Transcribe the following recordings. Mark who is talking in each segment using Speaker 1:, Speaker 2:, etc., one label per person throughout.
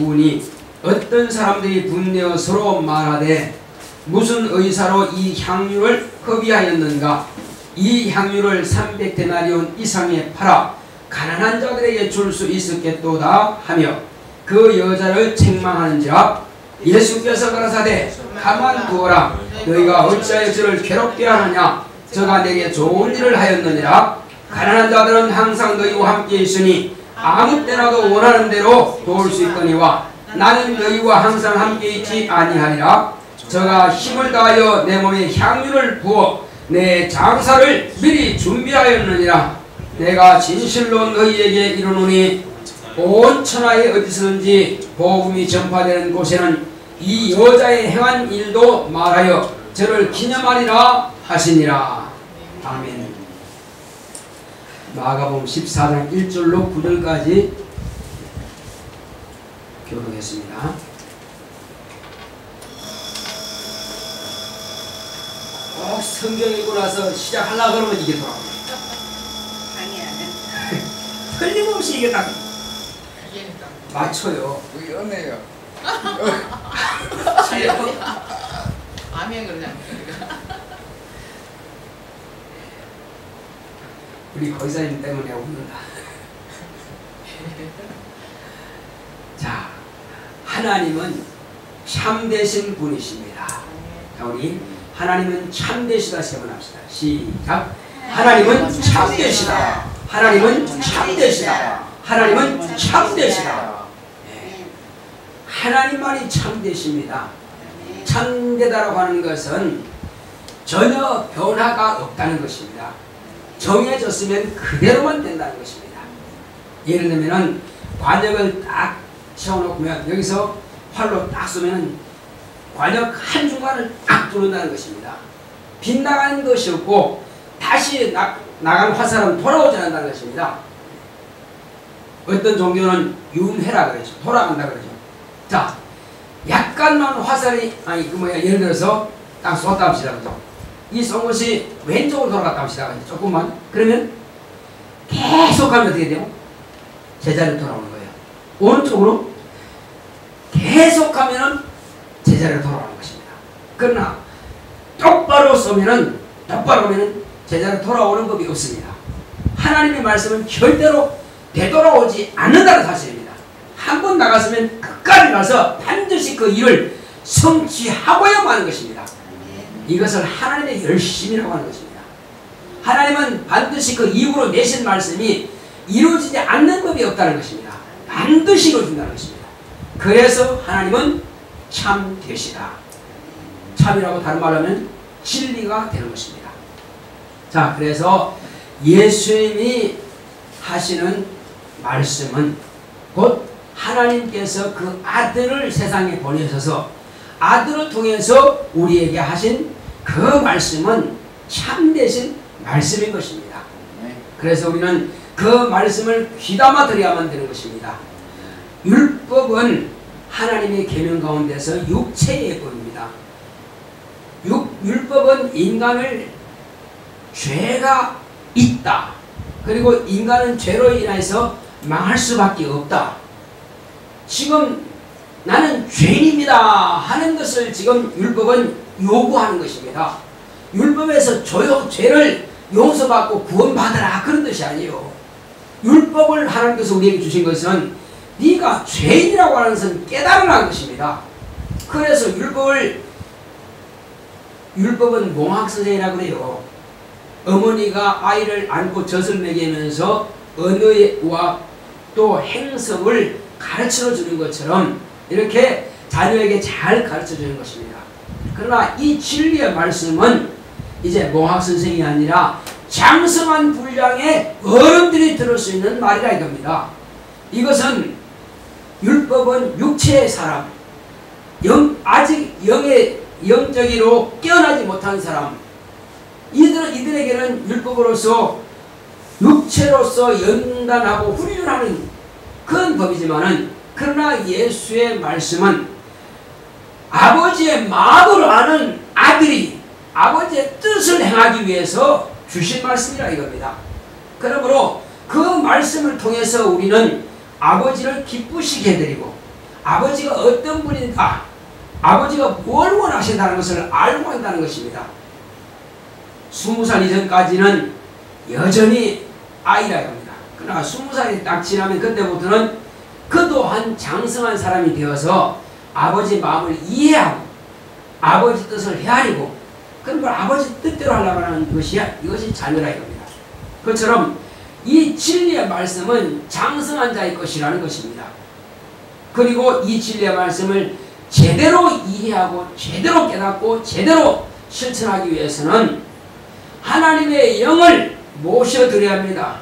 Speaker 1: 부으니 어떤 사람들이 분내어 서로 말하되 무슨 의사로 이 향유를 허비하였는가? 이 향유를 300데나리온 이상에 팔아 가난한 자들에게 줄 수 있었겠도다 하며 그 여자를 책망하는지라. 예수께서 가라사대 가만두어라. 너희가 어찌하여 저를 괴롭게 하느냐? 저가 내게 좋은 일을 하였느니라. 가난한 자들은 항상 너희와 함께 있으니 아무 때나도 원하는 대로 도울 수 있거니와 나는 너희와 항상 함께 있지 아니하리라. 저가 힘을 다하여 내 몸에 향유를 부어 내 장사를 미리 준비하였느니라. 내가 진실로 너희에게 이르노니 온 천하에 어디서든지 복음이 전파되는 곳에는 이 여자의 행한 일도 말하여 저를 기념하리라 하시니라. 아멘. 마가복음 14장 1절로 9절까지 교독했습니다. 꼭 성경 읽고 나서 시작하려고 그러면 이게 돌아옵니다. 틀림없이 이게 딱 맞춰요.
Speaker 2: 여기 은혜요.
Speaker 3: 아멘 그러냐.
Speaker 1: 우리 거기사님 때문에 웃는다. 자, 하나님은 참되신 분이십니다. 자, 우리 하나님은 참되시다 세번합시다. 시작. 하나님은 참되시다. 하나님은 참되시다. 하나님은 참되시다. 네. 하나님만이 참되십니다. 참되다라고 하는 것은 전혀 변화가 없다는 것입니다. 정해졌으면 그대로만 된다는 것입니다. 예를 들면 관역을 딱 세워놓으면 여기서 활로 딱 쏘면 관역 한 중간을 딱 뚫는다는 것입니다. 빗나가는 것이 없고 다시 나간 화살은 돌아오지 않는다는 것입니다. 어떤 종교는 윤회라 그러죠. 돌아간다 그러죠. 자, 약간만 화살이 예를 들어서 딱 쏟다 합시다. 그죠? 이 쏜 것이 왼쪽으로 돌아갔다 합시다. 조금만. 그러면 계속하면 어떻게 돼요? 제자리로 돌아오는 거예요. 오른쪽으로 계속하면 제자리로 돌아오는 것입니다. 그러나 똑바로 쏘면은 제자리로 돌아오는 법이 없습니다. 하나님의 말씀은 절대로 되돌아오지 않는다는 사실입니다. 한 번 나갔으면 끝까지 가서 반드시 그 일을 성취하고야 마는 것입니다. 이것을 하나님의 열심이라고 하는 것입니다. 하나님은 반드시 그 이후로 내신 말씀이 이루어지지 않는 법이 없다는 것입니다. 반드시 이루어진다는 것입니다. 그래서 하나님은 참되시다. 참이라고 다른 말로 하면 진리가 되는 것입니다. 자, 그래서 예수님이 하시는 말씀은 곧 하나님께서 그 아들을 세상에 보내셔서 아들을 통해서 우리에게 하신 그 말씀은 참되신 말씀인 것입니다. 그래서 우리는 그 말씀을 귀담아 들여야만 되는 것입니다. 율법은 하나님의 계명 가운데서 육체의 법입니다. 율법은 인간을 죄가 있다. 그리고 인간은 죄로 인해서 망할 수밖에 없다. 지금 나는 죄인입니다 하는 것을 지금 율법은 요구하는 것입니다. 율법에서 죄를 용서받고 구원받으라 그런 뜻이 아니에요. 율법을 하나님께서 우리에게 주신 것은 네가 죄인이라고 하는 것은 깨달으라는 것입니다. 그래서 율법은 몽학선생이라고 그래요. 어머니가 아이를 안고 젖을 먹이면서 언어와 또 행성을 가르쳐 주는 것처럼 이렇게 자녀에게 잘 가르쳐 주는 것입니다. 그러나 이 진리의 말씀은 이제 몽학선생이 아니라 장성한 분량의 어른들이 들을 수 있는 말이라 이겁니다. 이것은 율법은 육체의 사람, 아직 영적으로 깨어나지 못한 사람, 이들에게는 율법으로서 육체로서 연단하고 훈련하는 그런 법이지만은, 그러나 예수의 말씀은 아버지의 마음을 아는 아들이 아버지의 뜻을 행하기 위해서 주신 말씀이라 이겁니다. 그러므로 그 말씀을 통해서 우리는 아버지를 기쁘시게 해드리고 아버지가 어떤 분인가, 아버지가 뭘 원하신다는 것을 알고 한다는 것입니다. 20살 이전까지는 여전히 아이라고 합니다. 그러나 20살이 딱 지나면 그때부터는 그 또한 장성한 사람이 되어서 아버지 마음을 이해하고 아버지 뜻을 헤아리고 그런 걸 아버지 뜻대로 하려고 하는 이것이 자녀라 이겁니다. 그처럼 이 진리의 말씀은 장성한 자의 것이라는 것입니다. 그리고 이 진리의 말씀을 제대로 이해하고 제대로 깨닫고 제대로 실천하기 위해서는 하나님의 영을 모셔드려야 합니다.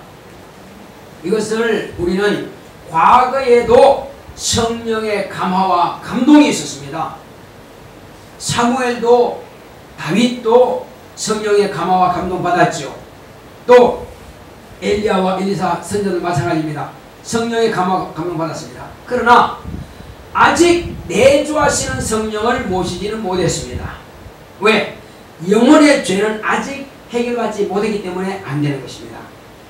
Speaker 1: 이것을 우리는 과거에도 성령의 감화와 감동이 있었습니다. 사무엘도 다윗도 성령의 감화와 감동 받았죠. 또 엘리야와 엘리사 선지자도 마찬가지입니다. 성령의 감화 감동 받았습니다. 그러나 아직 내주하시는 성령을 모시지는 못했습니다. 왜? 영혼의 죄는 아직 해결받지 못했기 때문에 안 되는 것입니다.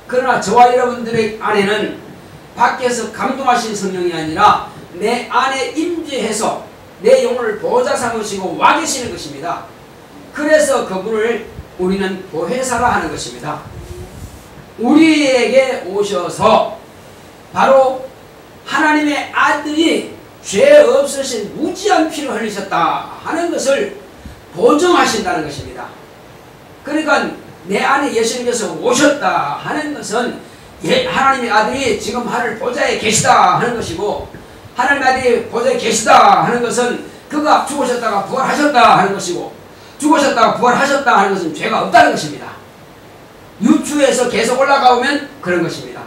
Speaker 1: 그러나 저와 여러분들의 안에는 밖에서 감동하신 성령이 아니라 내 안에 임재해서 내 영혼을 보호자 삼으시고 와 계시는 것입니다. 그래서 그분을 우리는 보혜사라 하는 것입니다. 우리에게 오셔서 바로 하나님의 아들이 죄 없으신 무지한 피를 흘리셨다 하는 것을 보증하신다는 것입니다. 그러니까 내 안에 예수님께서 오셨다 하는 것은 하나님의 아들이 지금 하늘 보좌에 계시다 하는 것이고, 하나님의 아들이 보좌에 계시다 하는 것은 그가 죽으셨다가 부활하셨다 하는 것이고, 죽으셨다가 부활하셨다 하는 것은 죄가 없다는 것입니다. 유추해서 계속 올라가오면 그런 것입니다.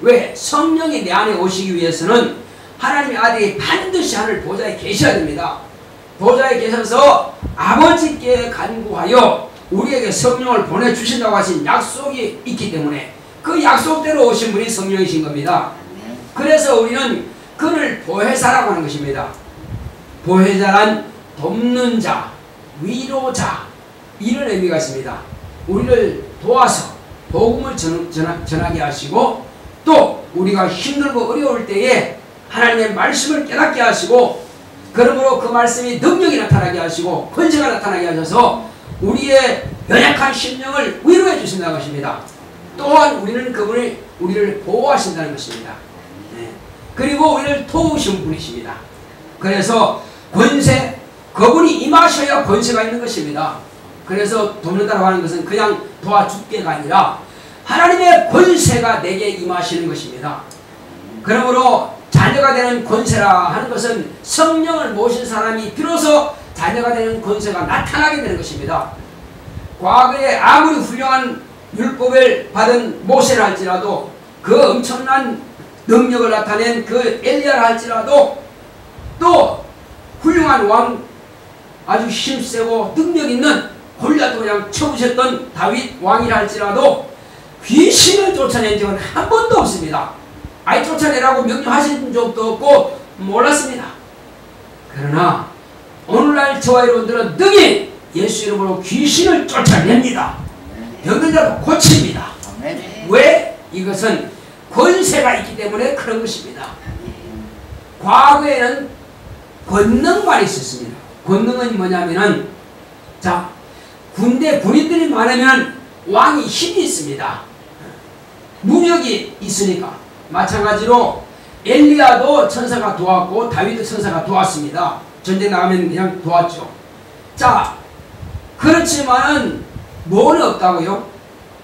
Speaker 1: 왜? 성령이 내 안에 오시기 위해서는 하나님의 아들이 반드시 하늘 보좌에 계셔야 됩니다. 보좌에 계셔서 아버지께 간구하여 우리에게 성령을 보내주신다고 하신 약속이 있기 때문에 그 약속대로 오신 분이 성령이신 겁니다. 그래서 우리는 그를 보혜사라고 하는 것입니다. 보혜자란 돕는 자, 위로자, 이런 의미가 있습니다. 우리를 도와서 복음을 전하게 하시고, 또 우리가 힘들고 어려울 때에 하나님의 말씀을 깨닫게 하시고, 그러므로 그 말씀이 능력이 나타나게 하시고 권세가 나타나게 하셔서 우리의 연약한 심령을 위로해 주신다는 것입니다. 또한 우리는 그분이 우리를 보호하신다는 것입니다. 네. 그리고 우리를 도우신 분이십니다. 그래서 권세, 그분이 임하셔야 권세가 있는 것입니다. 그래서 돕는다고 하는 것은 그냥 도와줄게가 아니라 하나님의 권세가 내게 임하시는 것입니다. 그러므로 자녀가 되는 권세라 하는 것은 성령을 모신 사람이 비로소 자녀가 되는 권세가 나타나게 되는 것입니다. 과거에 아무리 훌륭한 율법을 받은 모세라 할지라도, 그 엄청난 능력을 나타낸 그 엘리야라 할지라도, 또 훌륭한 왕, 아주 힘세고 능력 있는 골리앗도 그냥 쳐부셨던 다윗 왕이라 할지라도 귀신을 쫓아낸 적은 한 번도 없습니다. 아이 쫓아내라고 명령하신 적도 없고 몰랐습니다. 그러나 오늘날 저와 여러분들은 능히 예수 이름으로 귀신을 쫓아냅니다. 병든 자도 고칩니다. 왜? 이것은 권세가 있기 때문에 그런 것입니다. 과거에는 권능만 있었습니다. 권능은 뭐냐면은, 자, 군대 군인들이 많으면 왕이 힘이 있습니다. 무력이 있으니까. 마찬가지로 엘리야도 천사가 도왔고 다윗도 천사가 도왔습니다. 전쟁 나가면 그냥 도왔죠. 자, 그렇지만은 뭐는 없다고요?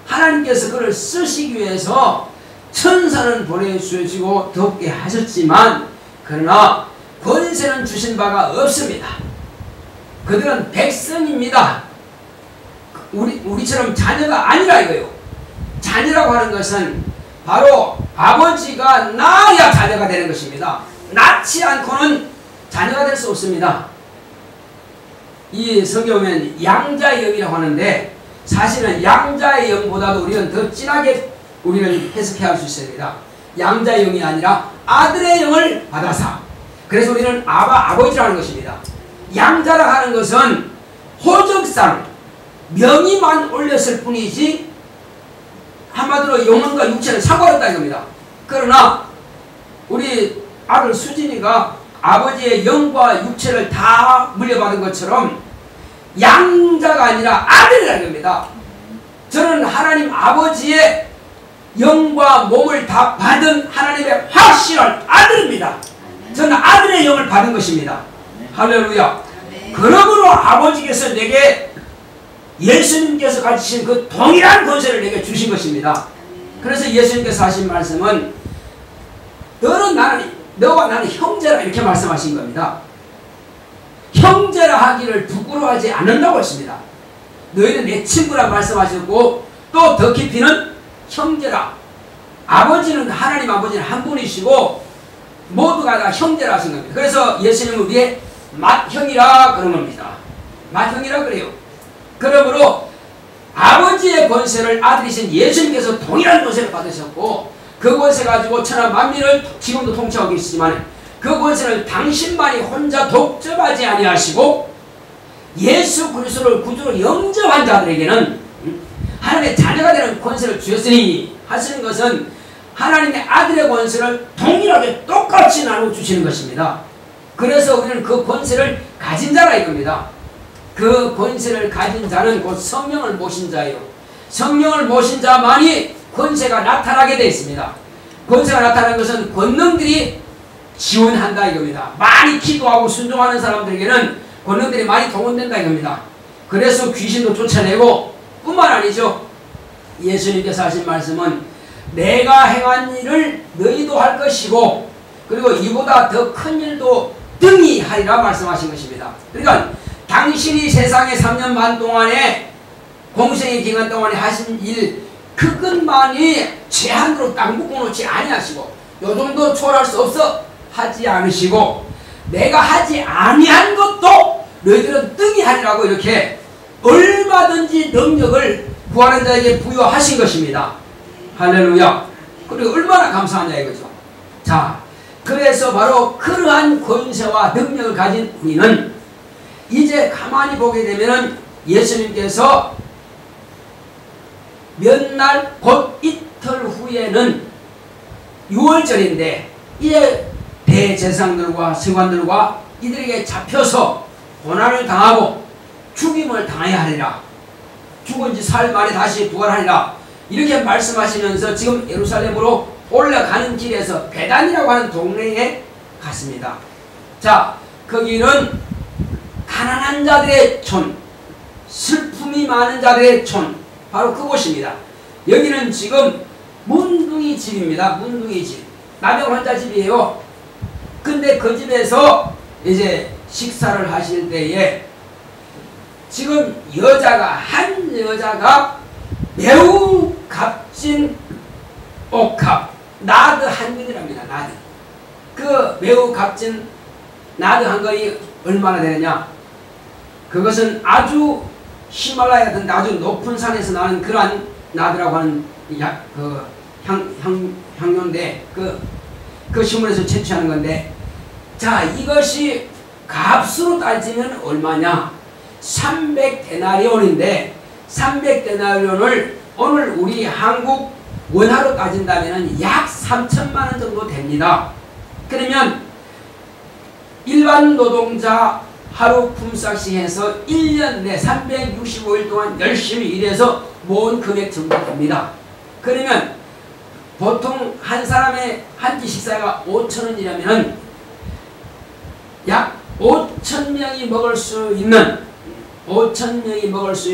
Speaker 1: 하나님께서 그를 쓰시기 위해서 천사는 보내주시고 돕게 하셨지만, 그러나 권세는 주신 바가 없습니다. 그들은 백성입니다. 우리처럼 자녀가 아니라 이거요. 자녀라고 하는 것은 바로 아버지가 낳아야 자녀가 되는 것입니다. 낳지 않고는 자녀가 될 수 없습니다. 이 성경에는 양자의 영이라고 하는데, 사실은 양자의 영보다도 우리는 더 진하게 우리는 해석해야 할 수 있습니다. 양자의 영이 아니라 아들의 영을 받아사. 그래서 우리는 아버지라는 것입니다. 양자라 하는 것은 호적상 명의만 올렸을 뿐이지 한마디로 영혼과 육체는 상관없다 이겁니다. 그러나 우리 아들 수진이가 아버지의 영과 육체를 다 물려받은 것처럼 양자가 아니라 아들이라는 겁니다. 저는 하나님 아버지의 영과 몸을 다 받은 하나님의 확실한 아들입니다. 저는 아들의 영을 받은 것입니다. 할렐루야. 그러므로 아버지께서 내게 예수님께서 가지신 그 동일한 권세를 내게 주신 것입니다. 그래서 예수님께서 하신 말씀은 너와 나는 형제라 이렇게 말씀하신 겁니다. 형제라 하기를 부끄러워하지 않는다고 했습니다. 너희는 내 친구라 말씀하셨고 또 더 깊이는 형제라. 아버지는 하나님 아버지는 한 분이시고 모두가 다 형제라 하신 겁니다. 그래서 예수님은 우리의 맏형이라 그런 겁니다. 맏형이라 그래요. 그러므로 아버지의 권세를 아들이신 예수님께서 동일한 권세를 받으셨고 그 권세 가지고 천하 만민을 지금도 통치하고 계시지만 그 권세를 당신만이 혼자 독점하지 아니하시고 예수 그리스도를 구주로 영접한 자들에게는 하나님의 자녀가 되는 권세를 주셨으니 하시는 것은 하나님의 아들의 권세를 동일하게 똑같이 나누어 주시는 것입니다. 그래서 우리는 그 권세를 가진 자라 이겁니다. 그 권세를 가진 자는 곧 성령을 모신 자예요. 성령을 모신 자만이 권세가 나타나게 되어 있습니다. 권세가 나타나는 것은 권능들이 지원한다 이겁니다. 많이 기도하고 순종하는 사람들에게는 권능들이 많이 동원된다 이겁니다. 그래서 귀신도 쫓아내고 뿐만 아니죠. 예수님께서 하신 말씀은 내가 행한 일을 너희도 할 것이고 그리고 이보다 더 큰 일도 등이 하리라 말씀하신 것입니다. 그러니까 당신이 세상에 3년 반 동안에 공생의 기간 동안에 하신 일 그것만이 제한으로 딱 묶어놓지 아니하시고 요 정도 초월할 수 없어 하지 않으시고 내가 하지 아니한 것도 너희들은 등이 하리라고 이렇게 얼마든지 능력을 구하는 자에게 부여하신 것입니다. 할렐루야. 그리고 얼마나 감사하냐 이거죠. 자, 그래서 바로 그러한 권세와 능력을 가진 우리는 이제 가만히 보게 되면은 예수님께서 몇 날 곧 이틀 후에는 6월절인데 이제 대제사장들과 서관들과 이들에게 잡혀서 고난을 당하고 죽임을 당해야 하리라. 죽은 지 사흘 만에 다시 부활하리라. 이렇게 말씀하시면서 지금 예루살렘으로 올라가는 길에서 베단이라고 하는 동네에 갔습니다. 자, 거기는 가난한 자들의 촌, 슬픔이 많은 자들의 촌, 바로 그곳입니다. 여기는 지금 문둥이 집입니다. 문둥이 집. 남영 환자 집이에요. 근데 그 집에서 이제 식사를 하실 때에 지금 한 여자가 매우 값진 옥합, 나드 한 근이랍니다. 나드. 그 매우 값진 나드 한 근이 얼마나 되느냐? 그것은 아주 히말라야 같은 아주 높은 산에서 나는 그러한 나드라고 하는 향료인데 그 식물에서 채취하는 건데, 자, 이것이 값으로 따지면 얼마냐? 300데나리온인데 300데나리온을 오늘 우리 한국 원화로 따진다면 약 3천만 원 정도 됩니다. 그러면 일반 노동자 하루 품삯씩 해서 1년 내 365일 동안 열심히 일해서 모은 금액 정도 됩니다. 그러면 보통 한 사람의 한 끼 식사가 5,000원이라면 약 5,000명이 먹을 수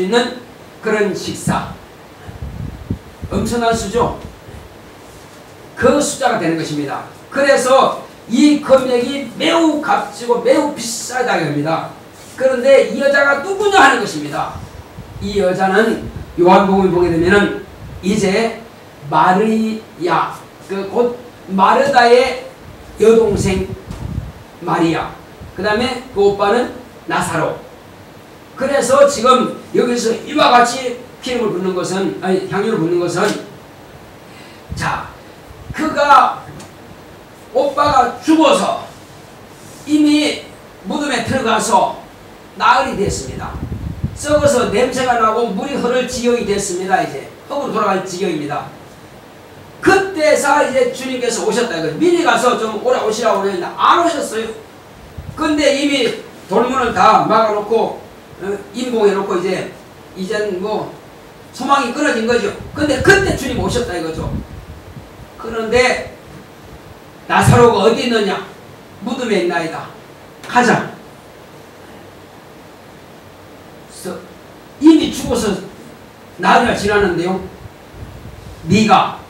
Speaker 1: 있는 그런 식사, 엄청난 수죠. 그 숫자가 되는 것입니다. 그래서 이 금액이 매우 값지고 매우 비싸다고 합니다. 그런데 이 여자가 누구냐 하는 것입니다. 이 여자는 요한복음을 보게 되면은 이제 마리아, 곧 마르다의 여동생 마리아, 그 다음에 그 오빠는 나사로. 그래서 지금 여기서 이와 같이 기름을 붓는 것은, 아니 향유를 붓는 것은, 자, 그가 오빠가 죽어서 이미 무덤에 들어가서 나흘이 됐습니다. 썩어서 냄새가 나고 물이 흐를 지경이 됐습니다. 이제 흙으로 돌아갈 지경입니다. 그때서 이제 주님께서 오셨다. 미리 가서 좀 오시라고 그랬는데 안 오셨어요. 근데 이미 돌문을 다 막아놓고 임공해놓고 이젠 뭐 소망이 끊어진 거죠. 근데 그때 주님 오셨다 이거죠. 그런데 나사로가 어디 있느냐? 무덤에 있나이다. 가자. 그래서 이미 죽어서 나흘이 지났는데요. 네가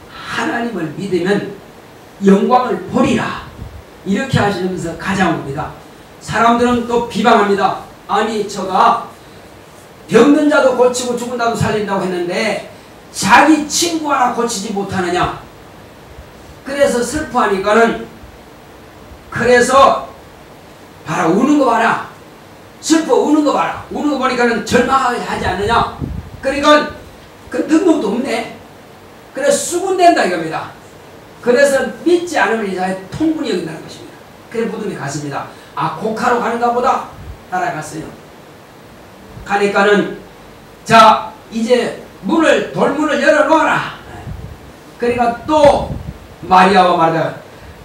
Speaker 1: 하나님을 믿으면 영광을 보리라. 이렇게 하시면서 가자옵니다. 사람들은 또 비방합니다. 아니 저가 병든 자도 고치고 죽은 자도 살린다고 했는데 자기 친구 하나 고치지 못하느냐. 그래서 슬퍼하니까는 그래서 봐라 우는 거 봐라. 슬퍼 우는 거 봐라. 우는 거 보니까는 절망하게 하지 않느냐. 그러니까 그 능력도 없네. 그래서 수군된다 이겁니다. 그래서 믿지 않으면 이사에 통분이 여긴다는 것입니다. 그래서 무덤에 갔습니다. 아 곡하러 가는가 보다 따라갔어요. 가니까는 자 이제 돌문을 열어놓아라. 그러니까 또 마리아와 마르다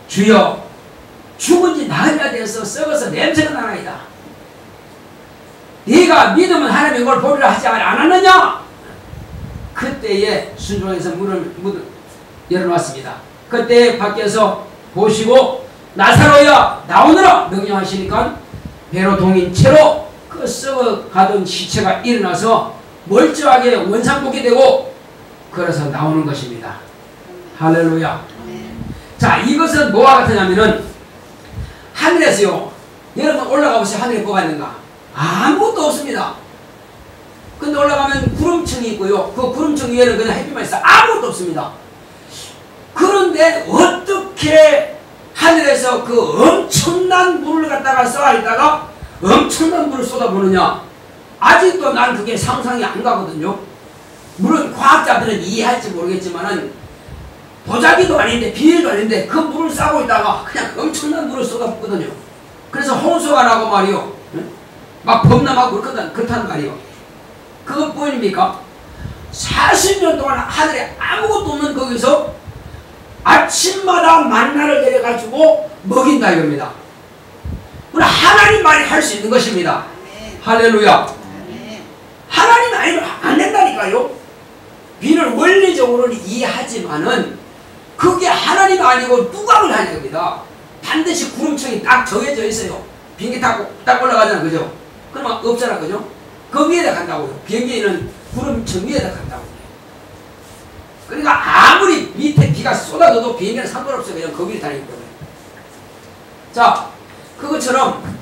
Speaker 1: 주여 죽은 지 나흘이나 되어서 썩어서 냄새가 나나이다. 네가 믿으면 하나님의 걸 보리라 하지 않았느냐. 그때에 순종해서 문을 열어놨습니다. 그때 밖에서 보시고 나사로야 나오너라 명령하시니까 배로 동인 채로 그 썩어가던 시체가 일어나서 멀쩡하게 원상복귀 되고 그래서 나오는 것입니다. 할렐루야. 자 이것은 뭐와 같으냐면은 하늘에서요. 여러분 올라가 보세요. 하늘에 뭐가 있는가? 아무것도 없습니다. 근데 올라가면 구름층이 있고요. 그 구름층 위에는 그냥 햇빛만 있어. 아무것도 없습니다. 그런데 어떻게 하늘에서 그 엄청난 물을 갖다가 쏘아있다가 엄청난 물을 쏟아부느냐. 아직도 난 그게 상상이 안 가거든요. 물론 과학자들은 이해할지 모르겠지만은 보자기도 아닌데 비닐도 아닌데 그 물을 싸고 있다가 그냥 엄청난 물을 쏟아붓거든요. 그래서 홍수가 나고 말이요. 막 범람하고 그렇단 말이요. 그것 뿐입니까? 40년 동안 하늘에 아무것도 없는 거기서 아침마다 만나를 내려가지고 먹인다 이겁니다. 하나님 말이 할 수 있는 것입니다. 아멘. 할렐루야. 아멘. 하나님 아니면 안 된다니까요. 비는 원리적으로는 이해하지만은 그게 하나님 아니고 누가 그걸 하냐 겁니다. 반드시 구름층이 딱 정해져 있어요. 비행기 타고 딱 올라가잖아 그죠? 그러면 없잖아 그죠? 그 위에다 간다고요. 비행기는 구름층 위에다 간다고요. 그러니까 아무리 밑에 비가 쏟아져도 비행기는 상관없어요. 그냥 거기를 다니기 때문에. 자 그것처럼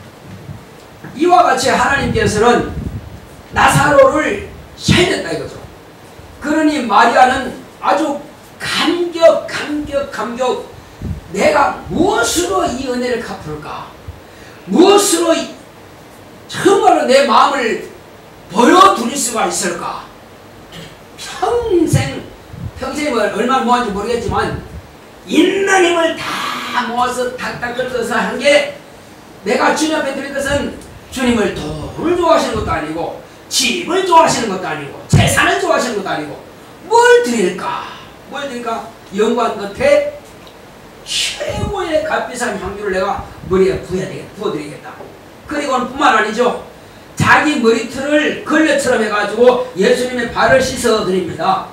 Speaker 1: 이와 같이 하나님께서는 나사로를 살렸다 이거죠. 그러니 마리아는 아주 감격 내가 무엇으로 이 은혜를 갚을까? 무엇으로 정말로 내 마음을 보여드릴 수가 있을까? 평생이 얼마나 모았는지 모르겠지만 있는 힘을 다 모아서 탁탁 긁어서 한 게 내가 주님 앞에 드릴 것은 주님을 돈을 좋아하시는 것도 아니고 집을 좋아하시는 것도 아니고 재산을 좋아하시는 것도 아니고 뭘 드릴까? 영광 끝에 최고의 값비싼 향유를 내가 머리에 부어드리겠다. 그리고는 뿐만 아니죠. 자기 머리털을 걸레처럼 해가지고 예수님의 발을 씻어드립니다.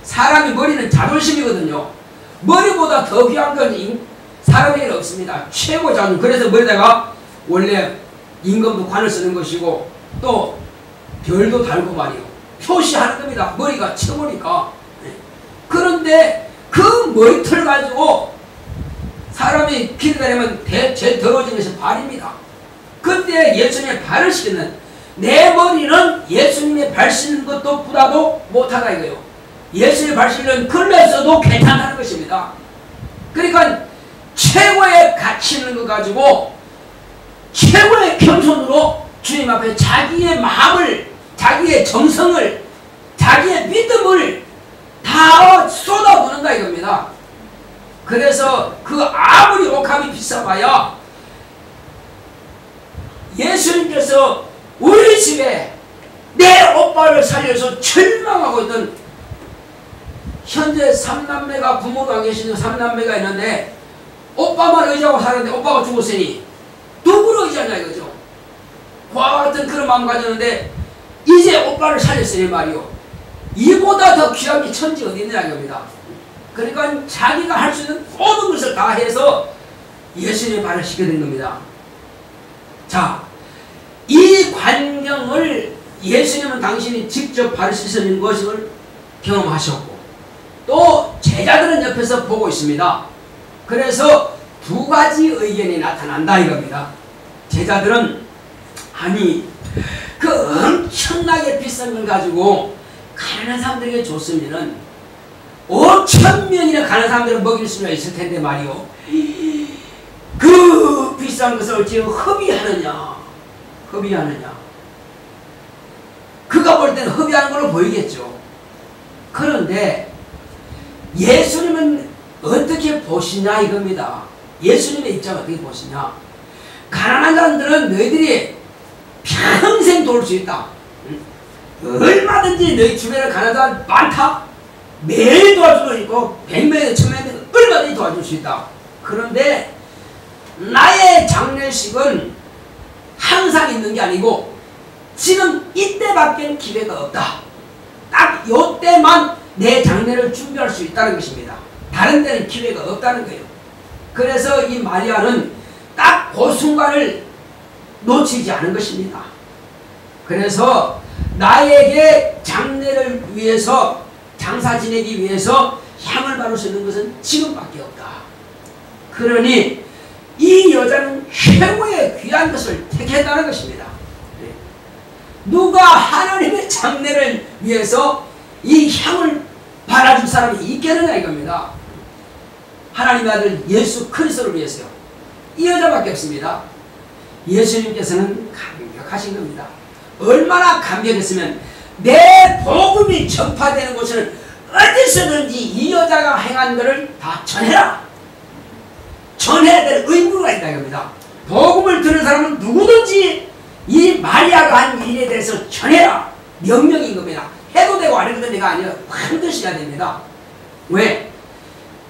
Speaker 1: 사람이 머리는 자존심이거든요. 머리보다 더 귀한 건 사람에게는 없습니다. 최고 자존심. 그래서 머리다가 원래 임금도 관을 쓰는 것이고 또 별도 달고 말이요. 표시하는 겁니다. 머리가 최고니까. 그런데 그 머리털 가지고 사람이 길을 다니면 제일 더러워진 것이 발입니다. 그때 예수님의 발을 씻는 내 머리는 예수님의 발 씻는 것보다도 못하다 이거예요. 예수님의 발 씻는 걸레 써도 괜찮다는 것입니다. 그러니까 최고의 가치 있는 것 가지고 최고의 겸손으로 주님 앞에 자기의 마음을, 자기의 정성을, 자기의 믿음을 다 쏟아부는다 이겁니다. 그래서 그 아무리 옥합이 비싸봐야 예수님께서 우리 집에 내 오빠를 살려서 절망하고 있던 현재 3남매가 부모도 안 계시는 3남매가 있는데 오빠만 의지하고 사는데 오빠가 죽었으니 누구로 의지하냐 이거죠. 그와 같은 그런 마음 가졌는데 이제 오빠를 살렸으니 말이요, 이보다 더 귀한 게 천지 어디 있느냐 이겁니다. 그러니까 자기가 할 수 있는 모든 것을 다 해서 예수님의 발을 씻게 된 겁니다. 자, 이 광경을 예수님은 당신이 직접 발을 씻어낸 것을 경험하셨고, 또 제자들은 옆에서 보고 있습니다. 그래서 두 가지 의견이 나타난다 이겁니다. 제자들은 아니 그 엄청나게 비싼 걸 가지고 가난한 사람들에게 줬으면은 5,000명이나 가난한 사람들을 먹일 수가 있을 텐데 말이요, 그 비싼 것을 지금 허비하느냐. 그가 볼 때는 허비하는 걸로 보이겠죠. 그런데 예수님은 어떻게 보시냐 이겁니다. 예수님의 입장을 어떻게 보시냐. 가난한 사람들은 너희들이 평생 도울 수 있다. 얼마든지 너희 주변에 가난한 사람 많다. 매일 도와줄 수 있고 100명에서 1000명에서 얼마든지 도와줄 수 있다. 그런데 나의 장례식은 항상 있는 게 아니고 지금 이때밖에 기회가 없다. 딱 요때만 내 장례를 준비할 수 있다는 것입니다. 다른 데는 기회가 없다는 거예요. 그래서 이 마리아는 딱 그 순간을 놓치지 않은 것입니다. 그래서 나에게 장례를 위해서, 장사 지내기 위해서 향을 바를 수 있는 것은 지금밖에 없다. 그러니 이 여자는 최고의 귀한 것을 택했다는 것입니다. 누가 하나님의 장례를 위해서 이 향을 발라줄 사람이 있겠느냐 이겁니다. 하나님의 아들 예수 그리스도를 위해서요. 이 여자밖에 없습니다. 예수님께서는 감격하신 겁니다. 얼마나 감격했으면 내 복음이 전파되는 곳은 어디서든지 이 여자가 행한 것을 다 전해라. 전해야 될 의무가 있다 이겁니다. 복음을 들은 사람은 누구든지 이 마리아가 한 일에 대해서 전해라. 명령인 겁니다. 해도 되고 안 해도 되는 가 아니라 반드시 해야 됩니다. 왜?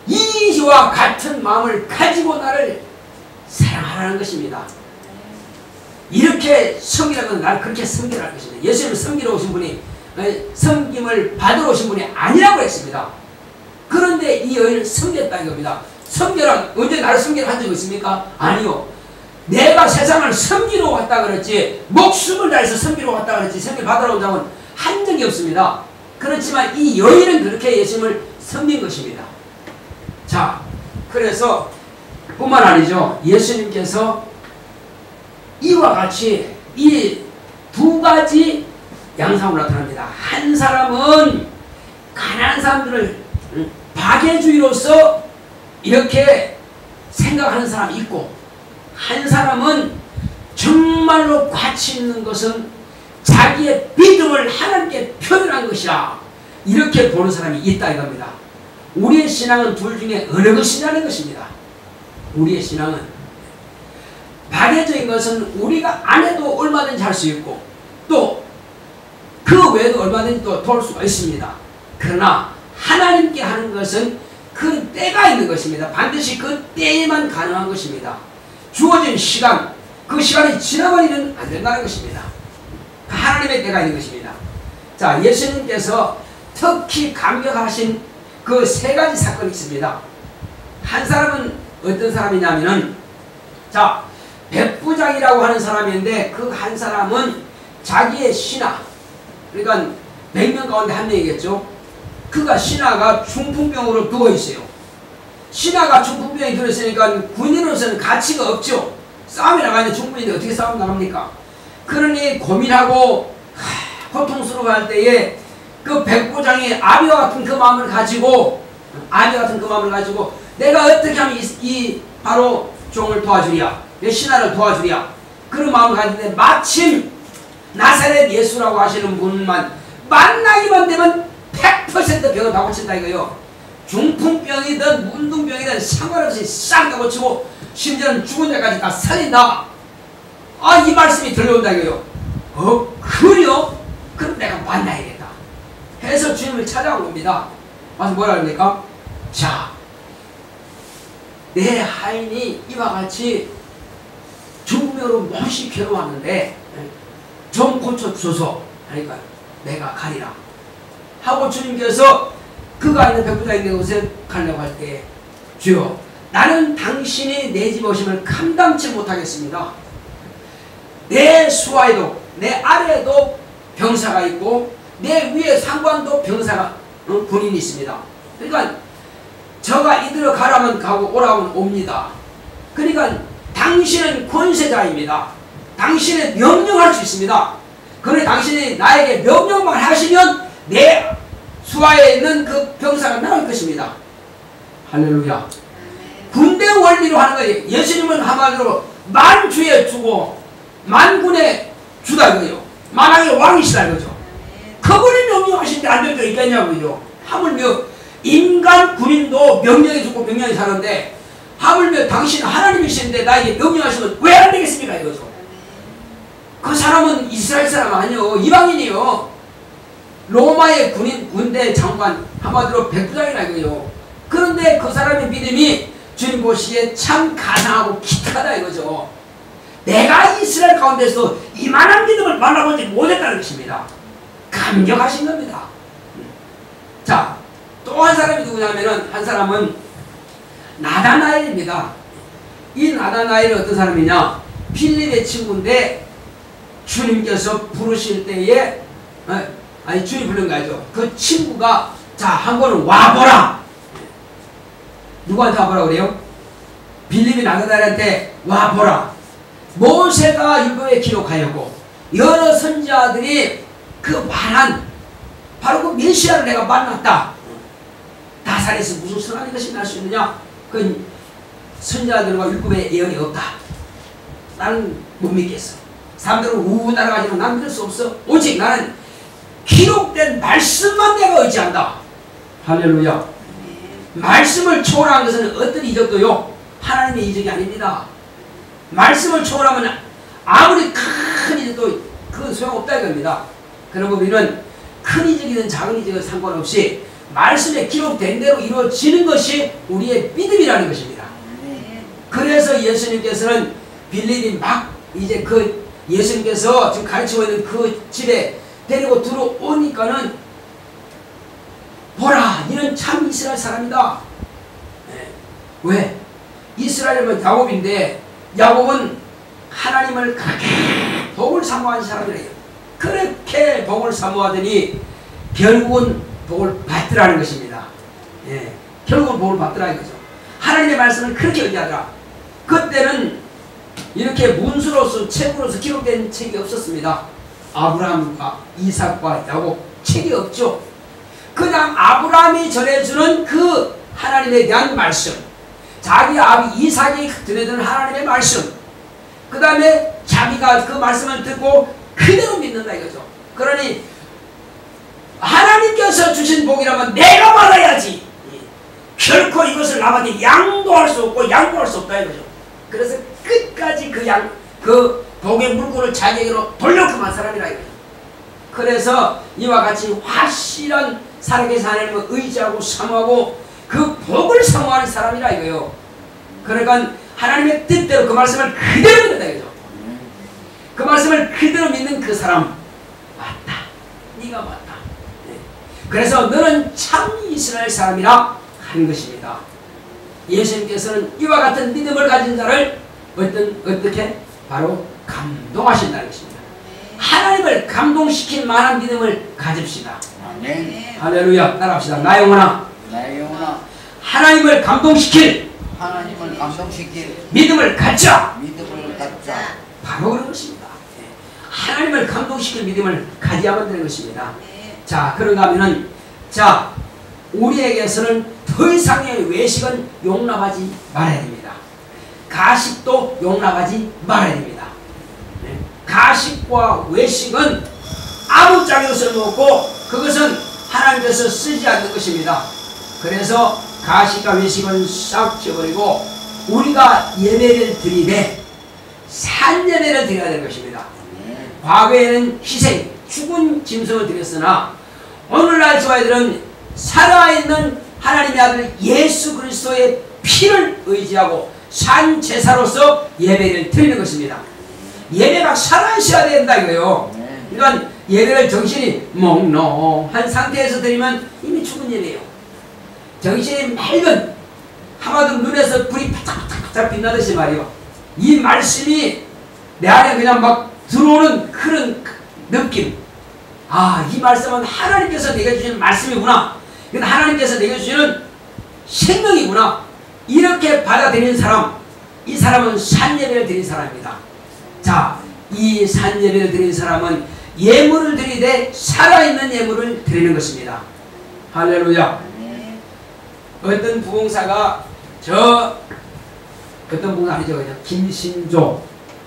Speaker 1: 이와 같은 마음을 가지고 나를 사랑하라는 것입니다. 이렇게 섬기라는 건 나를 그렇게 섬기라는 것입니다. 예수님을 섬기러 오신 분이, 섬김을 받으러 오신 분이 아니라고 했습니다. 그런데 이 여인을 섬겼다는 겁니다. 섬겨라. 언제 나를 섬기라 한 적 있습니까? 아니요. 내가 세상을 섬기러 왔다 그랬지, 목숨을 다해서 섬기러 왔다 그랬지, 섬김 받으러 온 적은 한 적이 없습니다. 그렇지만 이 여인은 그렇게 예수님을 섬긴 것입니다. 자, 그래서 뿐만 아니죠. 예수님께서 이와 같이 이 두 가지 양상으로 나타납니다. 한 사람은 가난한 사람들을 박애주의로서 이렇게 생각하는 사람이 있고, 한 사람은 정말로 가치 있는 것은 자기의 믿음을 하나님께 표현한 것이라 이렇게 보는 사람이 있다 이겁니다. 우리의 신앙은 둘 중에 어느 것이냐는 것입니다. 우리의 신앙은 박애적인 것은 우리가 안 해도 얼마든지 할 수 있고, 또 그 외에도 얼마든지 또 도울 수가 있습니다. 그러나 하나님께 하는 것은 그 때가 있는 것입니다. 반드시 그 때에만 가능한 것입니다. 주어진 시간, 그 시간이 지나버리면 안 된다는 것입니다. 하나님의 때가 있는 것입니다. 자, 예수님께서 특히 감격하신 그 세 가지 사건이 있습니다. 한 사람은 어떤 사람이냐면은, 자, 백부장이라고 하는 사람인데 그 한 사람은 자기의 신하, 그러니까 100명 가운데 한 명이겠죠. 그가 신하가 중풍병으로 누워있어요. 신하가 중풍병이 들어있으니까 군인으로서는 가치가 없죠. 싸움이 나가는데 중풍인데 어떻게 싸움 나갑니까? 그러니 고민하고 고통스러워할 때에 그 백부장이 아비와 같은 그 마음을 가지고, 내가 어떻게 하면 이 바로 종을 도와주랴, 내 신하를 도와주랴, 그런 마음을 가지는데 마침 나사렛 예수라고 하시는 분만 만나기만 되면 100% 병을 다 고친다 이거요. 중풍병이든 문둥병이든 상관없이 싹 다 고치고 심지어는 죽은 자까지 다 살린다. 아, 이 말씀이 들려온다 이거요. 그래요? 그럼 내가 만나야겠다 해서 주님을 찾아온 겁니다. 와서 뭐라 그럽니까? 자, 내 하인이 이와 같이 죽는 부모로 몹시 괴로웠는데 좀 고쳐주소서 하니까 내가 가리라 하고 주님께서 그가 있는 백부장 있는 곳에 가려고 할 때 주여 나는 당신이 내 집 오심을 감당치 못하겠습니다. 내 수하에도 내 아래에도 병사가 있고 내 위에 상관도 병사가 군인이 있습니다. 그러니까 저가 이대로 가라면 가고 오라면 옵니다. 그러니까 당신은 권세자입니다. 당신은 명령할 수 있습니다. 그러니 당신이 나에게 명령만 하시면 내 수하에 있는 그 병사가 나올 것입니다. 할렐루야. 군대 원리로 하는 거예요. 예수님은 한마디로 만주에 주고 만군에 주다 이거예요. 만왕의 왕이시다 이거죠. 그분이 명령하시는데 안 될 게 있겠냐고요. 하물며 인간 군인도 명령해 주고 명령해 사는데 하물며 당신 하나님이신데 나에게 명령하시면 왜 안 되겠습니까 이거죠. 그 사람은 이스라엘 사람 아니요 이방인이요. 로마의 군대 장관 한마디로 백부장이라 이거요. 그런데 그 사람의 믿음이 주님 보시기에 참 가상하고 기특하다 이거죠. 내가 이스라엘 가운데서 이만한 믿음을 만나보지 못했다는 것입니다. 감격하신 겁니다. 자, 또 한 사람이 누구냐면은 한 사람은 나다나엘입니다. 이 나다나엘이 어떤 사람이냐? 필립의 친구인데 주님께서 부르실 때에 아니 주님 부른 거 알죠? 그 친구가 자 한번은 와보라. 누구한테 와보라 그래요? 빌립이 나다나엘한테 와보라. 모세가 율법에 기록하였고 여러 선지자들이 그 말한 바로 그 메시아를 내가 만났다. 나사렛에서 무슨 선한 것이 날 수 있느냐? 그 선지자들과 율법에 예언이 없다. 나는 못 믿겠어. 사람들은 우우 따라가지만 난 믿을 수 없어. 오직 나는 기록된 말씀만 내가 의지한다. 할렐루야. 말씀을 초월한 것은 어떤 이적도요? 하나님의 이적이 아닙니다. 말씀을 초월하면 아무리 큰 이적도 그건 소용없다 이겁니다. 그러고 우리는 큰 이적이든 작은 이적은 상관없이 말씀에 기록된 대로 이루어지는 것이 우리의 믿음이라는 것입니다. 그래서 예수님께서는 빌립이 막 이제 그 예수님께서 지금 가르치고 있는 그 집에 데리고 들어오니까는 보라 이는 참 이스라엘 사람이다. 왜? 이스라엘은 야곱인데 야곱은 하나님을 그렇게 복을 사모하는 사람이래요. 그렇게 복을 사모하더니 결국은 복을 받더라는 것입니다. 결국은 복을 받더라는 거죠. 하나님의 말씀을 그렇게 의지하더라. 그때는 이렇게 문수로서 책으로서 기록된 책이 없었습니다. 아브라함과 이삭과 야곱 책이 없죠. 그냥 아브라함이 전해주는 그 하나님에 대한 말씀, 자기 아비 이삭이 전해주는 하나님의 말씀, 그 다음에 자기가 그 말씀을 듣고 그대로 믿는다 이거죠. 그러니 하나님께서 주신 복이라면 내가 받아야지. 결코 이것을 남한테 양도할 수 없고 양보할 수 없다 이거죠. 그래서 끝까지 그 복의 물건을 자기에게로 돌려금한 사람이라 이거죠. 그래서 이와 같이 확실한 살아계신 하나님을 의지하고 사모하고 그 복을 사모하는 사람이라 이거예요. 그러니까 하나님의 뜻대로 그 말씀을 그대로 믿는다 이거죠. 그 말씀을 그대로 믿는 그 사람 맞다. 네가 맞다. 그래서 너는 참 이스라엘 사람이라 한 것입니다. 예수님께서는 이와 같은 믿음을 가진 자를 어떻게? 바로 감동하신다는 것입니다. 하나님을 감동시킬 만한 믿음을 가집시다.
Speaker 2: 아멘.
Speaker 1: 할렐루야. 따라합시다. 나 영혼아.
Speaker 2: 나의 영혼아.
Speaker 1: 하나님을 감동시킬 믿음을 갖자.
Speaker 2: 믿음을 갖자.
Speaker 1: 바로 그런 것입니다. 하나님을 감동시킬 믿음을 가져야만 되는 것입니다. 자, 그런가 하면은 자, 우리에게서는 더 이상의 외식은 용납하지 말아야 됩니다. 가식도 용납하지 말아야 됩니다. 가식과 외식은 아무짝에도 쓸모없고 그것은 하나님께서 쓰지 않는 것입니다. 그래서 가식과 외식은 싹 지워버리고 우리가 예배를 드리되 산 예배를 드려야 되는 것입니다. 과거에는 희생, 죽은 짐승을 드렸으나 오늘날 저희들은 살아있는 하나님의 아들 예수 그리스도의 피를 의지하고 산 제사로서 예배를 드리는 것입니다. 예배가 살아있어야 된다 이거예요.
Speaker 2: 네.
Speaker 1: 그러니까 예배를 정신이 몽롱한 상태에서 드리면 이미 죽은 예배예요. 정신이 맑은 한마디로 눈에서 불이 바짝바짝 빛나듯이 말이요. 이 말씀이 내 안에 그냥 막 들어오는 그런 느낌. 아, 이 말씀은 하나님께서 내게 주시는 말씀이구나. 이건 하나님께서 내게 주시는 생명이구나. 이렇게 받아들이는 사람, 이 사람은 산예배를 드린 사람입니다. 자, 이 산예배를 드린 사람은 예물을 드리되 살아있는 예물을 드리는 것입니다. 할렐루야.
Speaker 2: 네.
Speaker 1: 어떤 부흥사가 어떤 부흥사 아니죠. 그냥 김신조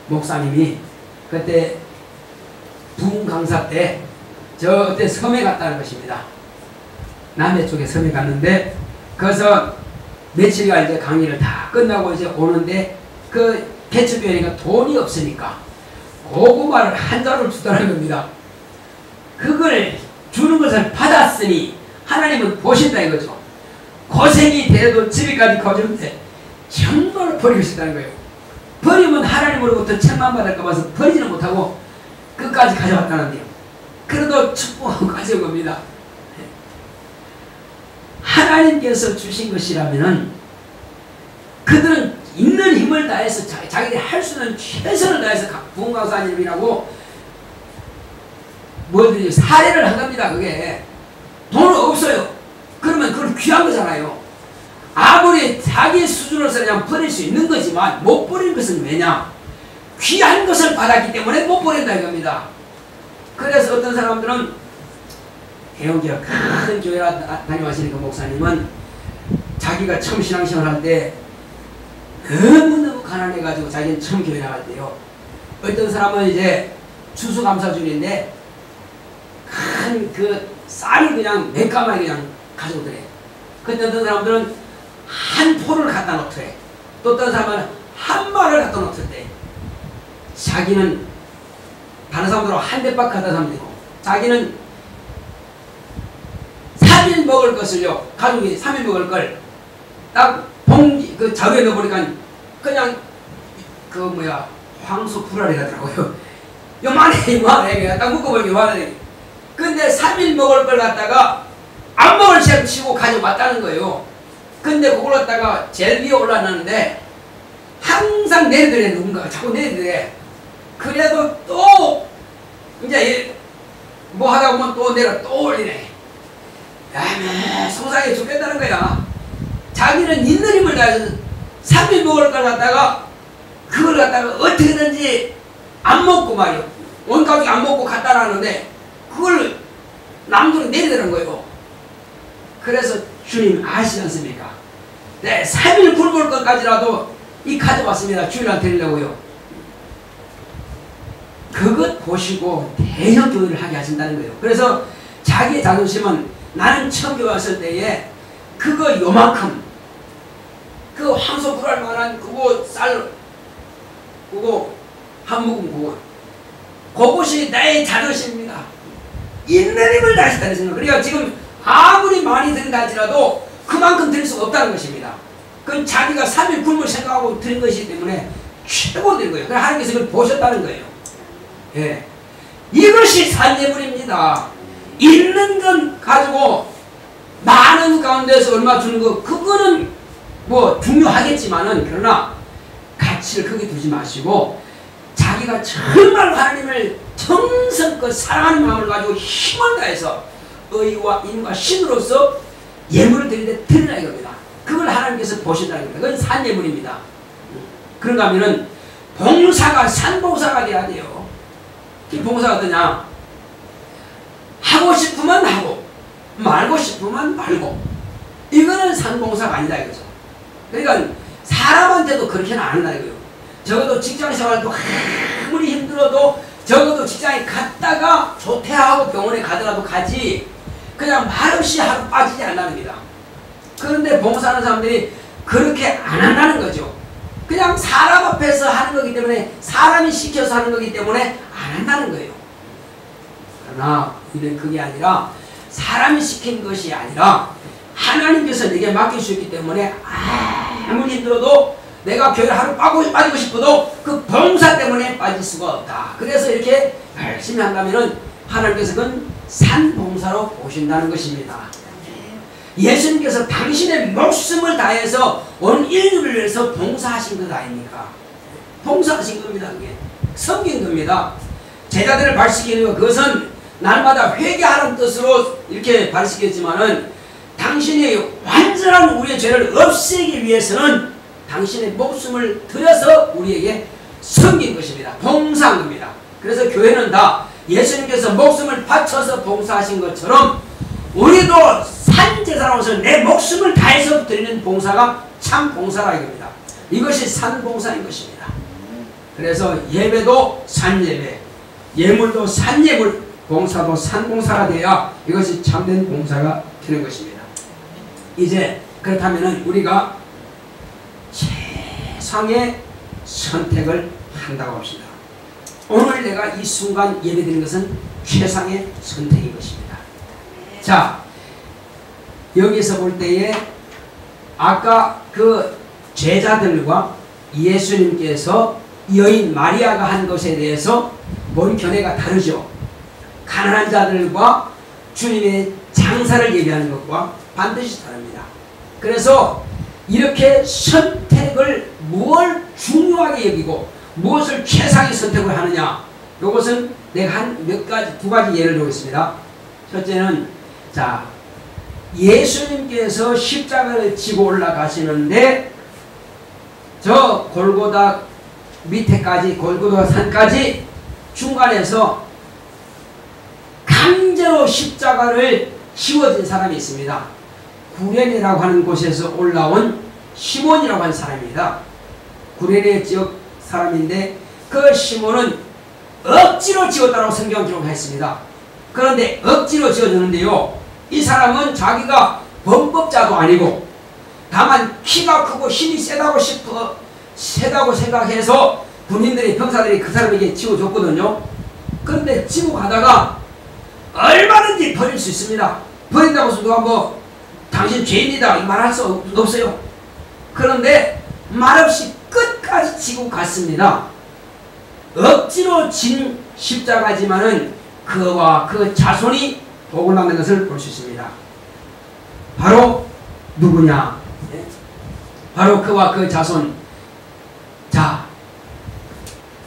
Speaker 1: 목사님이 그때 부흥 강사 때 어때 섬에 갔다는 것입니다. 남해 쪽에 섬에 갔는데 거기서 며칠간 이제 강의를 다 끝나고 이제 오는데 그 개척교회니까 돈이 없으니까 고구마를 한 자루를 주더라는 겁니다. 그걸 주는 것을 받았으니 하나님은 보신다 이거죠. 고생이 돼도 집에까지 거주는데 정말 버리고 싶다는 거예요. 버리면 하나님으로부터 책망받을까 봐서 버리지는 못하고 끝까지 가져왔다는데요. 그래도 축복하고 가져온 겁니다. 하나님께서 주신 것이라면은 그들은 있는 힘을 다해서 자기들이 할 수 있는 최선을 다해서 부흥강사님이라고 뭐든지 사례를 한 겁니다. 그게 돈 없어요. 그러면 그건 귀한 거잖아요. 아무리 자기 수준으로서 그냥 버릴 수 있는 거지만 못 버린 것은 왜냐? 귀한 것을 받았기 때문에 못 버린다 이겁니다. 그래서 어떤 사람들은 대형교회 큰 교회 다녀가시는 그 목사님은 자기가 처음 신앙생활 할 때 너무너무 가난해가지고 자기는 처음 교회 나갈 때요. 어떤 사람은 이제 추수감사절인데 큰 그 쌀을 그냥 몇 가마에 그냥 가져오더래. 근데 어떤 사람들은 한 포를 갖다 놓더래. 또 어떤 사람은 한 말을 갖다 놓던데 자기는 다른 사람들은 한 대박 갖다 사면 되고 자기는 3일 먹을 것을요. 가족이 3일 먹을 걸 딱 봉지 그 자루에 넣어보니까 그냥 그 뭐야 황소 불알이라더라고요. 요만해 딱 묶어보니까 요만해. 근데 3일 먹을 걸 갖다가 안 먹을 셈 치고 가져왔다는 거예요. 근데 그걸 갖다가 제일 위에 올라놨는데 항상 내리더래. 누군가가 자꾸 내리더래. 그래도 또 이제 뭐 하다 보면 또 내려 또 올리네. 야매 속상해 죽겠다는 거야. 자기는 있는 힘을 다해서 3일 먹을 걸 갖다가 그걸 갖다가 어떻게든지 안 먹고 말이요. 온 가족이 안 먹고 갖다 놨는데 그걸 남들이 내리더는 거예요. 그래서 주님 아시지 않습니까? 네, 3일 굶을 것까지라도 이 가져왔습니다. 주일한테 드리려고요. 그것 보시고 대형 교회를 하게 하신다는 거예요. 그래서 자기의 자존심은 나는 처음 교회 왔을 때에 그거 요만큼 그 황소 불알 만한 그거 쌀 그거 한 모금 그것이 나의 자존심입니다. 있는 힘을 다시다는 생각. 그러니까 지금 아무리 많이 드린다 할지라도 그만큼 드릴 수가 없다는 것입니다. 그건 자기가 3일 굶을 생각하고 드린 것이기 때문에 최고 된 거예요. 그래서 하나님께서 그걸 보셨다는 거예요. 예. 이것이 산예물입니다. 있는 건 가지고 많은 가운데서 얼마 주는 거 그거는 뭐 중요하겠지만은 그러나 가치를 크게 두지 마시고 자기가 정말 하나님을 정성껏 사랑하는 마음을 가지고 힘을 다해서 의와 인과 신으로서 예물을 드리되 드리라 이겁니다. 그걸 하나님께서 보신다는 겁니다. 그건 산예물입니다. 그런가 하면은 봉사가 산봉사가 돼야 돼요. 이 봉사가 어떠냐? 하고 싶으면 하고 말고 싶으면 말고 이거는 산봉사가 아니다 이거죠. 그러니까 사람한테도 그렇게는 안 한다 이거예요. 적어도 직장생활도 아무리 힘들어도 적어도 직장에 갔다가 조퇴하고 병원에 가더라도 가지 그냥 말없이 하루 빠지지 않는답니다. 그런데 봉사하는 사람들이 그렇게 안 한다는 거죠. 그냥 사람 앞에서 하는 거기 때문에 사람이 시켜서 하는 거기 때문에 안 한다는 거예요. 그러나 우리는 그게 아니라 사람이 시킨 것이 아니라 하나님께서 내게 맡겨주셨기 때문에 아무리 힘들어도 내가 교회를 하루 빠지고 싶어도 그 봉사 때문에 빠질 수가 없다. 그래서 이렇게 열심히 한다면은 하나님께서 그건 산봉사로 보신다는 것입니다. 예수님께서 당신의 목숨을 다해서 온 인류를 위해서 봉사하신 것 아닙니까? 봉사하신 겁니다. 그게 섬긴 겁니다. 제자들을 발시키는 그것은 날마다 회개하는 뜻으로 이렇게 발시켰지만은 당신이 완전한 우리의 죄를 없애기 위해서는 당신의 목숨을 들여서 우리에게 섬긴 것입니다. 봉사한 겁니다. 그래서 교회는 다 예수님께서 목숨을 바쳐서 봉사하신 것처럼 우리도 산제사로서 내 목숨을 다해서 드리는 봉사가 참 봉사라 이겁니다. 이것이 산봉사인 것입니다. 그래서 예배도 산예배, 예물도 산예물, 봉사도 산봉사가 돼야 이것이 참된 봉사가 되는 것입니다. 이제 그렇다면 우리가 최상의 선택을 한다고 합시다. 오늘 내가 이 순간 예배드리는 것은 최상의 선택인 것입니다. 자, 여기서 볼 때에 아까 그 제자들과 예수님께서 여인 마리아가 한 것에 대해서 본 견해가 다르죠. 가난한 자들과 주님의 장사를 얘기하는 것과 반드시 다릅니다. 그래서 이렇게 선택을 무엇을 중요하게 여기고 무엇을 최상의 선택을 하느냐, 이것은 내가 두 가지 예를 들겠습니다. 첫째는, 자, 예수님께서 십자가를 지고 올라가시는데 저 골고다 밑에까지, 골고다 산까지 중간에서 강제로 십자가를 씌워진 사람이 있습니다. 구레네라고 하는 곳에서 올라온 시몬이라고 하는 사람입니다. 구레네 지역 사람인데 그 시몬은 억지로 지었다고 성경 기록했습니다. 그런데 억지로 지어주는데요, 이 사람은 자기가 범법자도 아니고 다만 키가 크고 힘이 세다고 생각해서 군인들이, 병사들이 그 사람에게 지어줬거든요. 그런데 지고 가다가 얼마든지 버릴 수 있습니다. 버린다고 해서 누가 뭐 당신 죄인이다 말할 수 없어요. 그런데 말없이 끝까지 지고 갔습니다. 억지로 진 십자가지만은 그와 그 자손이 복을 받는 것을 볼 수 있습니다. 바로 누구냐? 바로 그와 그 자손. 자,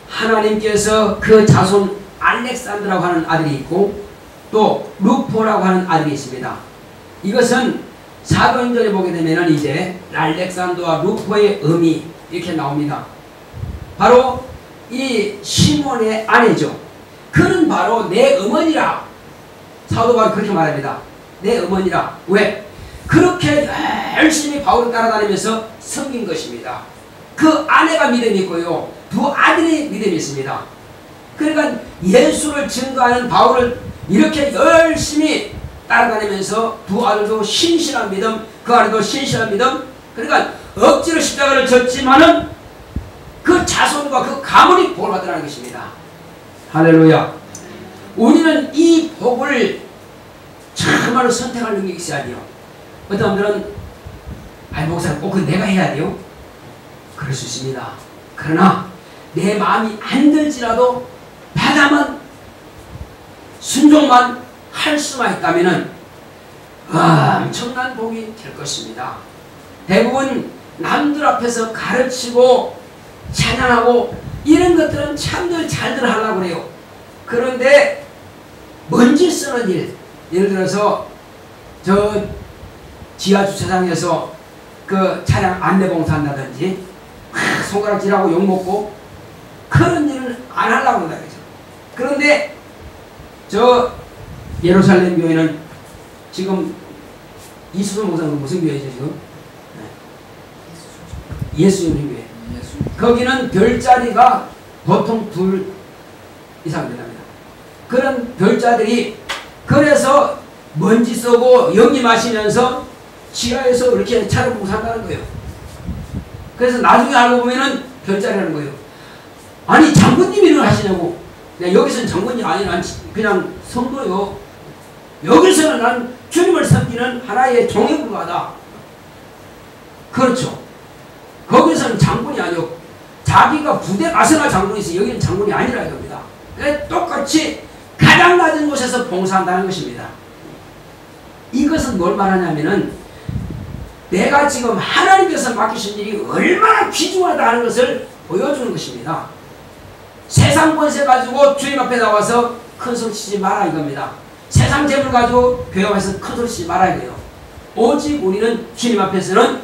Speaker 1: 하나님께서 그 자손 알렉산드라고 하는 아들이 있고 또 루포라고 하는 아들이 있습니다. 이것은 사도행전에 보게 되면 이제 알렉산더와 루포의 의미 이렇게 나옵니다. 바로 이 시몬의 아내죠. 그는 바로 내 어머니라. 사도 바울이 그렇게 말합니다. 내 어머니라. 왜? 그렇게 열심히 바울을 따라다니면서 섬긴 것입니다. 그 아내가 믿음이 있고요, 두 아들이 믿음이 있습니다. 그러니까 예수를 증거하는 바울을 이렇게 열심히 따라다니면서 두 아들도 신실한 믿음, 그 아들도 신실한 믿음. 그러니까 억지로 십자가를 졌지만은 그 자손과 그 가문이 복을 받으라는 것입니다. 할렐루야. 우리는 이 복을 참말로 선택할 능력이 있어야 돼요. 어떤 분들은 아이 목사님 꼭 내가 해야 돼요? 그럴 수 있습니다. 그러나 내 마음이 안 들지라도 바다만 순종만 할 수만 있다면은 엄청난 복이 될 것입니다. 대부분 남들 앞에서 가르치고 찬양하고 이런 것들은 참들 잘들 하려고 그래요. 그런데 먼지 쓰는 일, 예를 들어서 저 지하 주차장에서 그 차량 안내봉사 한다든지 손가락질하고 욕먹고 그런 일을 안 하려고 한다 그러죠. 그런데 저 예루살렘 교회는 지금 이수선 목사는 무슨 교회죠 지금? 예수님 교회. 거기는 별자리가 보통 2 이상 된답니다. 그런 별자들이 그래서 먼지 쏘고 연기 마시면서 지하에서 이렇게 차를 봉사한다는 거예요. 그래서 나중에 알고 보면은 별자리라는 거예요. 아니 장군님이 일을 하시냐고. 여기서는 장군이 아니라 그냥 성도요. 여기서는 난 주님을 섬기는 하나의 종에 불과하다. 그렇죠. 거기서는 장군이 아니고 자기가 부대 가서나 장군이 있어 여기는 장군이 아니라 이겁니다. 그래서 똑같이 가장 낮은 곳에서 봉사한다는 것입니다. 이것은 뭘 말하냐면은 내가 지금 하나님께서 맡기신 일이 얼마나 귀중하다는 것을 보여주는 것입니다. 세상 권세 가지고 주님 앞에 나와서 큰 소리 치지 마라 이겁니다. 세상 재물 가지고 교회 와서 큰 소리 치지 마라 이거예요. 오직 우리는 주님 앞에서는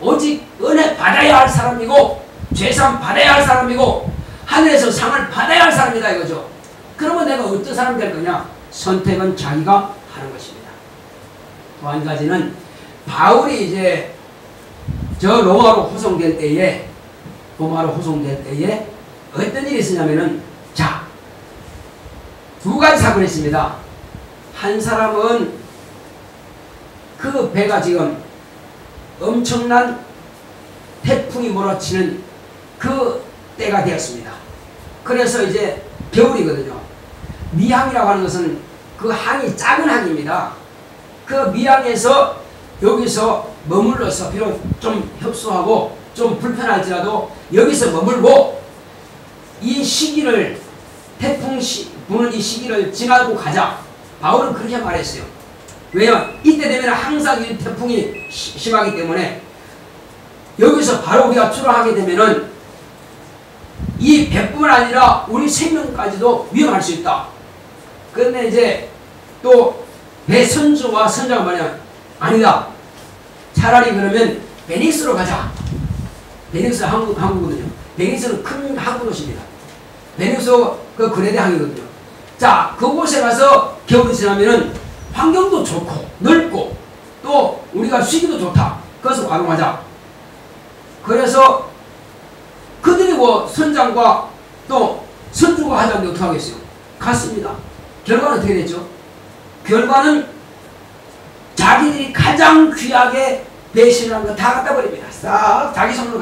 Speaker 1: 오직 은혜 받아야 할 사람이고 죄상 받아야 할 사람이고 하늘에서 상을 받아야 할 사람이다 이거죠. 그러면 내가 어떤 사람이 될 거냐? 선택은 자기가 하는 것입니다. 또 한 가지는 바울이 이제 저 로마로 후송될 때에 어떤 일이 있었냐면은 자, 두 가지 사건이 있습니다. 한 사람은 그 배가 지금 엄청난 태풍이 몰아치는 그 때가 되었습니다. 그래서 이제 겨울이거든요. 미항이라고 하는 것은 그 항이 작은 항입니다. 그 미항에서 여기서 머물러서 비록 좀 협소하고 좀 불편할지라도 여기서 머물고 이 시기를 태풍 부는 이 시기를 지나고 가자. 바울은 그렇게 말했어요. 왜냐하면 이때 되면 항상 이 태풍이 심하기 때문에 여기서 바로 우리가 출항하게 되면은 이 배뿐만 아니라 우리 생명까지도 위험할 수 있다. 그런데 이제 또 배 선주와 선장은 뭐냐? 아니다. 차라리 그러면 베니스로 가자. 베니스 항구거든요. 베니스는 큰 항구 도시입니다. 베니스 그 그레데 항이거든요. 자, 그곳에 가서 겨울이 지나면은 환경도 좋고 넓고 또 우리가 쉬기도 좋다. 그것을 활용하자. 그래서 그들이 뭐 선장과 또 선주가 하자는데 어떻게 하겠어요? 갔습니다. 결과는 어떻게 됐죠? 결과는 자기들이 가장 귀하게 배신한 거 다 갖다 버립니다. 싹 자기 손으로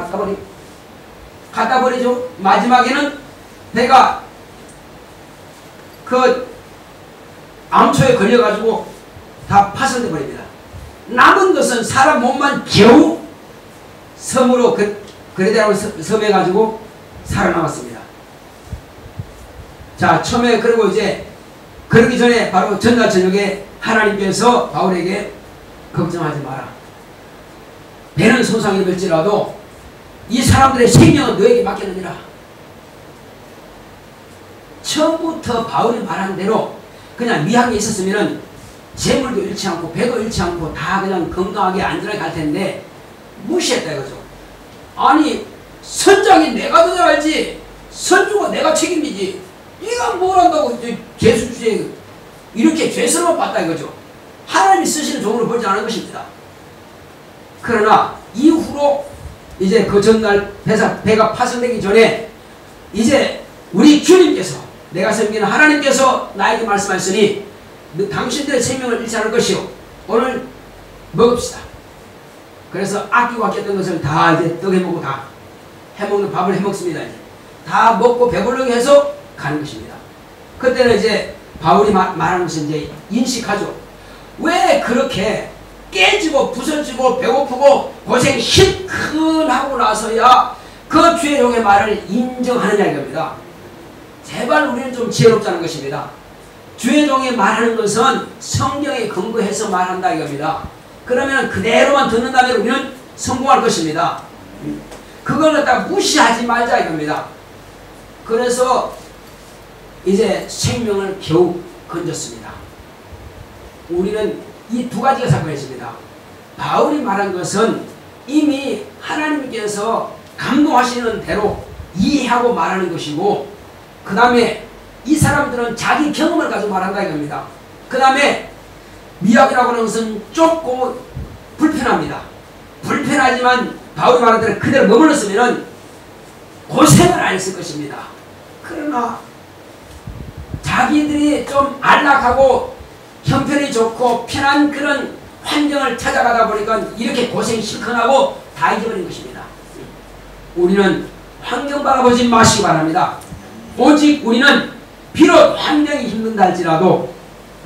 Speaker 1: 갖다 버리죠. 마지막에는 배가 그 암초에 걸려가지고 다 파손돼 버립니다. 남은 것은 사람 몸만 겨우 섬으로 그레데라고 섬에 가지고 살아남았습니다. 자, 처음에 그리고 이제 그러기 전에 바로 전날 저녁에 하나님께서 바울에게 걱정하지 마라. 배는 손상이 입을지라도 이 사람들의 생명은 너에게 맡겼느니라. 처음부터 바울이 말한 대로 그냥 미항에 있었으면은 재물도 잃지 않고 배도 잃지 않고 다 그냥 건강하게 안전하게 갈 텐데 무시했다 이거죠. 아니 선장이 내가 더 잘 알지 선주가 내가 책임이지 네가 뭘 한다고 죄수주에 이렇게 죄스러워 봤다 이거죠. 하나님이 쓰시는 종으로 보지 않은 것입니다. 그러나 이후로 이제 그 전날 배가 파손되기 전에 이제 우리 주님께서 내가 섬기는 하나님께서 나에게 말씀하셨으니 당신들의 생명을 잃지 않을 것이요 오늘 먹읍시다. 그래서 아끼고 아꼈던 것을 다 이제 떡해먹고 다 해먹는 밥을 해먹습니다. 이제 다 먹고 배부르게 해서 가는 것입니다. 그때는 이제 바울이 말하는 것은 이제 인식하죠. 왜 그렇게 깨지고 부서지고 배고프고 고생 실컷 하고 나서야 그 주의 종의 말을 인정하느냐 이겁니다. 제발 우리는 좀 지혜롭자는 것입니다. 주의 종이 말하는 것은 성경에 근거해서 말한다 이겁니다. 그러면 그대로만 듣는다면 우리는 성공할 것입니다. 그걸 갖다 무시하지 말자 이겁니다. 그래서 이제 생명을 겨우 건졌습니다. 우리는 이 두 가지가 사건이 있습니다. 바울이 말한 것은 이미 하나님께서 감동하시는 대로 이해하고 말하는 것이고 그 다음에 이 사람들은 자기 경험을 가지고 말한다 이겁니다. 그 다음에 미학이라고 하는 것은 좁고 불편합니다. 불편하지만 바울이 말한 대로 그대로 머물렀으면 고생을 안 했을 것입니다. 그러나 자기들이 좀 안락하고 형편이 좋고 편한 그런 환경을 찾아가다 보니까 이렇게 고생 실컷 하고 다 잊어버린 것입니다. 우리는 환경 바라보지 마시기 바랍니다. 오직 우리는 비록 환경이 힘든다 할지라도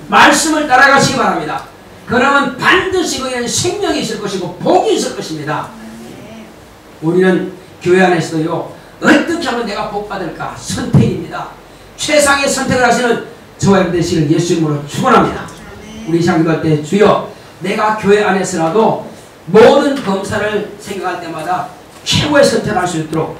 Speaker 1: 말씀을 따라가시기 바랍니다. 그러면 반드시 그에는 생명이 있을 것이고 복이 있을 것입니다. 우리는 교회 안에서도요, 어떻게 하면 내가 복 받을까? 선택입니다. 최상의 선택을 하시는 저와 여러분 되시길 예수 이름으로 축원합니다. 우리 시간 때 주여, 내가 교회 안에서라도 모든 검사를 생각할 때마다 최고의 선택을 할 수 있도록